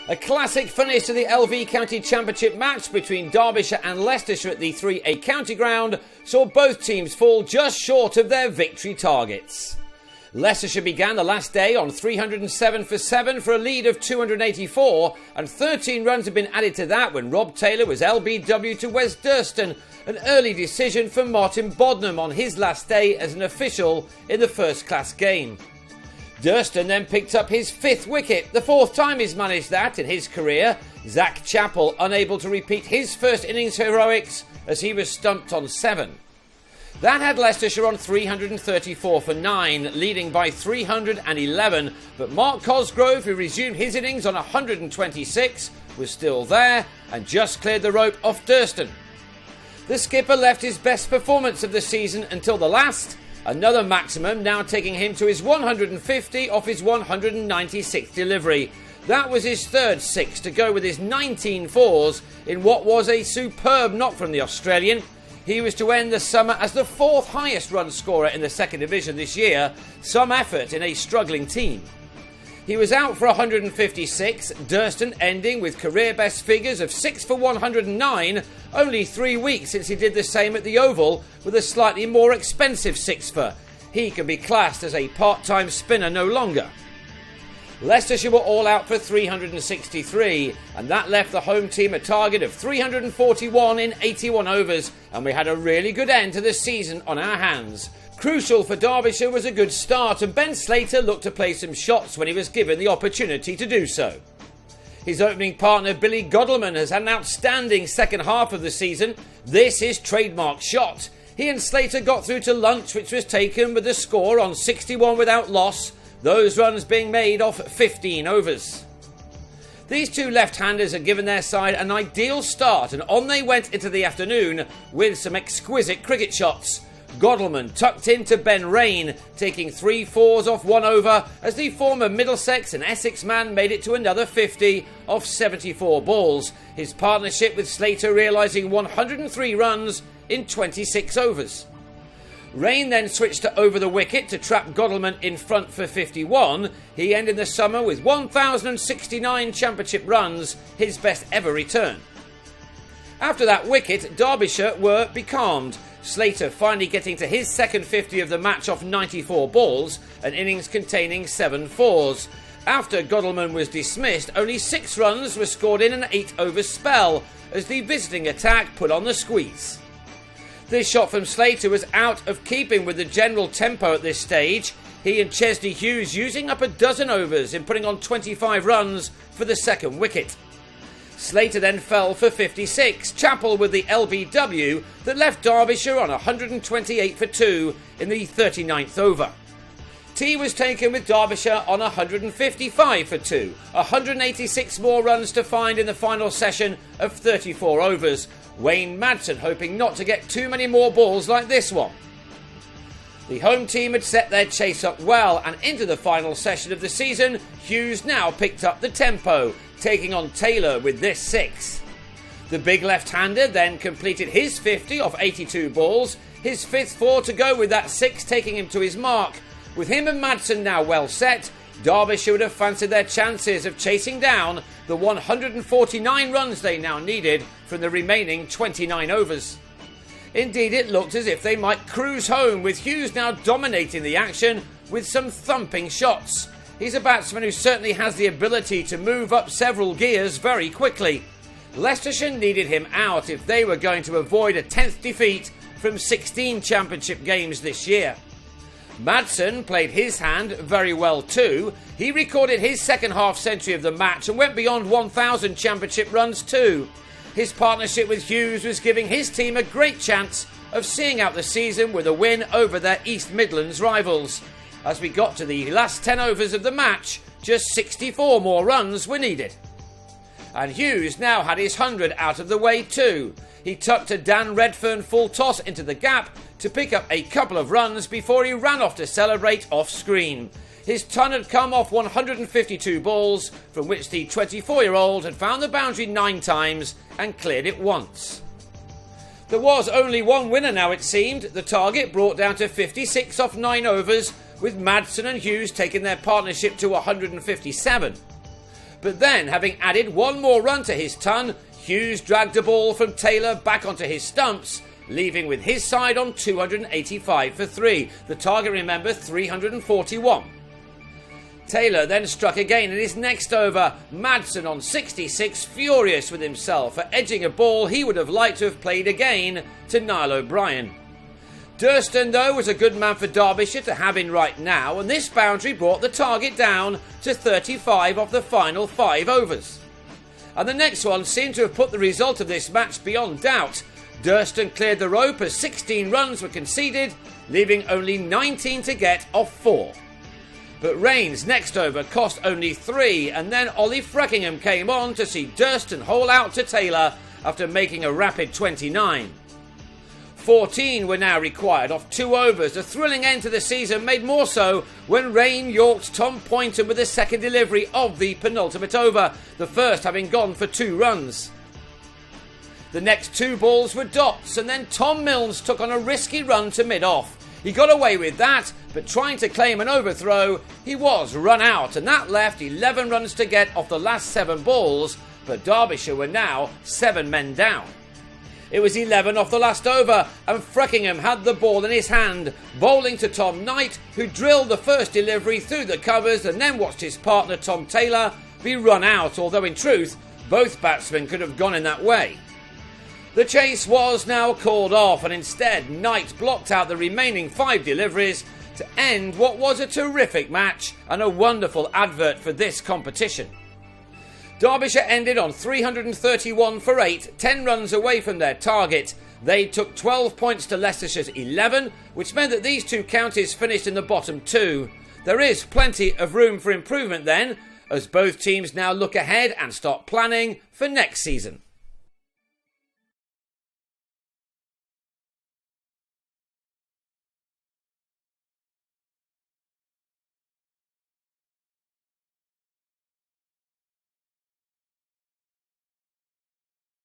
A classic finish to the LV County Championship match between Derbyshire and Leicestershire at the 3A County Ground saw both teams fall just short of their victory targets. Leicestershire began the last day on 307 for 7 for a lead of 284, and 13 runs had been added to that when Rob Taylor was LBW to Wes Durston, an early decision for Martin Bodnam on his last day as an official in the first-class game. Durston then picked up his 5th wicket, the 4th time he's managed that in his career. Zach Chappell unable to repeat his first innings heroics as he was stumped on 7. That had Leicestershire on 334 for 9, leading by 311, but Mark Cosgrove, who resumed his innings on 126, was still there and just cleared the rope off Durston. The skipper left his best performance of the season until the last, another maximum now taking him to his 150 off his 196th delivery. That was his 3rd 6 to go with his 19 fours in what was a superb knock from the Australian. He was to end the summer as the 4th highest run scorer in the 2nd Division this year, some effort in a struggling team. He was out for 156, Durston ending with career best figures of 6 for 109, only 3 weeks since he did the same at the Oval with a slightly more expensive 6 for. He can be classed as a part-time spinner no longer. Leicestershire were all out for 363, and that left the home team a target of 341 in 81 overs, and we had a really good end to the season on our hands. Crucial for Derbyshire was a good start, and Ben Slater looked to play some shots when he was given the opportunity to do so. His opening partner Billy Godleman has had an outstanding second half of the season. This is trademark shot. He and Slater got through to lunch, which was taken with the score on 61 without loss, those runs being made off 15 overs. These two left-handers had given their side an ideal start, and on they went into the afternoon with some exquisite cricket shots. Godleman tucked into Ben Rain, taking 3 fours off 1 over as the former Middlesex and Essex man made it to another 50 off 74 balls, his partnership with Slater realising 103 runs in 26 overs. Rain then switched to over the wicket to trap Godleman in front for 51. He ended the summer with 1,069 championship runs, his best ever return. After that wicket, Derbyshire were becalmed, Slater finally getting to his second 50 of the match off 94 balls, an innings containing 7 fours. After Godleman was dismissed, only 6 runs were scored in an 8-over spell as the visiting attack put on the squeeze. This shot from Slater was out of keeping with the general tempo at this stage. He and Chesney Hughes using up a dozen overs in putting on 25 runs for the second wicket. Slater then fell for 56, Chappell with the LBW that left Derbyshire on 128 for 2 in the 39th over. Tea was taken with Derbyshire on 155 for 2, 186 more runs to find in the final session of 34 overs. Wayne Madsen hoping not to get too many more balls like this one. The home team had set their chase up well, and into the final session of the season, Hughes now picked up the tempo, taking on Taylor with this 6. The big left-hander then completed his 50 off 82 balls, his 5th 4 to go with that 6 taking him to his mark. With him and Madsen now well set, Derbyshire would have fancied their chances of chasing down the 149 runs they now needed from the remaining 29 overs. Indeed, it looked as if they might cruise home, with Hughes now dominating the action with some thumping shots. He's a batsman who certainly has the ability to move up several gears very quickly. Leicestershire needed him out if they were going to avoid a 10th defeat from 16 championship games this year. Madsen played his hand very well too. He recorded his second half century of the match and went beyond 1,000 championship runs too. His partnership with Hughes was giving his team a great chance of seeing out the season with a win over their East Midlands rivals. As we got to the last 10 overs of the match, just 64 more runs were needed. And Hughes now had his 100 out of the way too. He tucked a Dan Redfern full toss into the gap to pick up a couple of runs before he ran off to celebrate off screen. His ton had come off 152 balls, from which the 24-year-old had found the boundary 9 times and cleared it once. There was only one winner now, it seemed. The target brought down to 56 off 9 overs, with Madsen and Hughes taking their partnership to 157. But then, having added one more run to his ton, Hughes dragged the ball from Taylor back onto his stumps, leaving with his side on 285 for 3. The target, remember, 341. Taylor then struck again in his next over. Madsen on 66, furious with himself for edging a ball he would have liked to have played again to Niall O'Brien. Durston, though, was a good man for Derbyshire to have in right now, and this boundary brought the target down to 35 of the final 5 overs. And the next one seemed to have put the result of this match beyond doubt. Durston cleared the rope as 16 runs were conceded, leaving only 19 to get off 4. But Rain's next over cost only 3, and then Ollie Freckingham came on to see Durston hole out to Taylor after making a rapid 29. 14 were now required off 2 overs, a thrilling end to the season made more so when Rain yorked Tom Poynton with the second delivery of the penultimate over, the first having gone for 2 runs. The next 2 balls were dots, and then Tom Milnes took on a risky run to mid-off. He got away with that, but trying to claim an overthrow, he was run out, and that left 11 runs to get off the last 7 balls, but Derbyshire were now 7 men down. It was 11 off the last over, and Freckingham had the ball in his hand, bowling to Tom Knight, who drilled the first delivery through the covers and then watched his partner Tom Taylor be run out, although in truth, both batsmen could have gone in that way. The chase was now called off, and instead Knight blocked out the remaining 5 deliveries to end what was a terrific match and a wonderful advert for this competition. Derbyshire ended on 331 for 8, 10 runs away from their target. They took 12 points to Leicestershire's 11, which meant that these 2 counties finished in the bottom 2. There is plenty of room for improvement then, as both teams now look ahead and start planning for next season.